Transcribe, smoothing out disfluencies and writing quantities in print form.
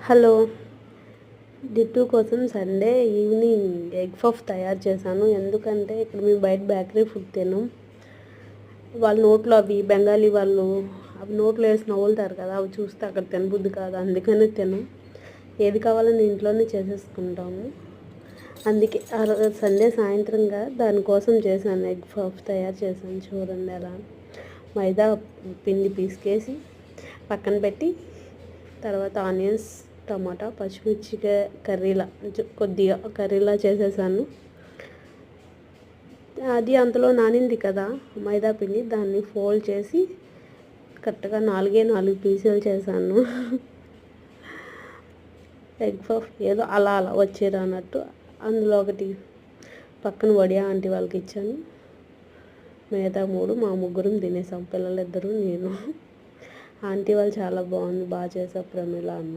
Hello. దిట్టు కోసం Sunday evening egg puff తయారు చేశాను. ఎందుకంటే ఇక్కడ మేము బయట బేకరీ ఫుడ్ తినం. వాళ్ళ నోట్లో అవి బెంగాలీ వాళ్ళు అవి నోట్లో వేసి నవ్వులుతారు కదా, అవి చూస్తే అక్కడ తినబుద్ధి కాదు. అందుకనే తినం. ఏది కావాలని ఇంట్లోనే చేసేసుకుంటాము. అందుకే సండే సాయంత్రంగా దానికోసం చేశాను, ఎగ్ పఫ్ తయారు చేశాను. చూడండి ఎలా. మైదా పిండి పిసికేసి పక్కన పెట్టి, తర్వాత ఆనియన్స్, టమాటా, పచ్చిమిర్చి కొద్దిగా కర్రీలా చేసేసాను. అది అంతలో నానింది కదా మైదా పిండి, దాన్ని ఫోల్డ్ చేసి కరెక్ట్గా 4 పీసులు చేశాను. ఎగ్ పఫ్ ఏదో అలా వచ్చేది అన్నట్టు. అందులో ఒకటి పక్కన వడియా ఆంటీ వాళ్ళకి ఇచ్చాను. మిగతా 3 మా ముగ్గురం తినేసాం, పిల్లలు 2, నేను. ఆంటీ వాళ్ళు చాలా బాగుంది, బాగా చేసావు ప్రమీల అన్న.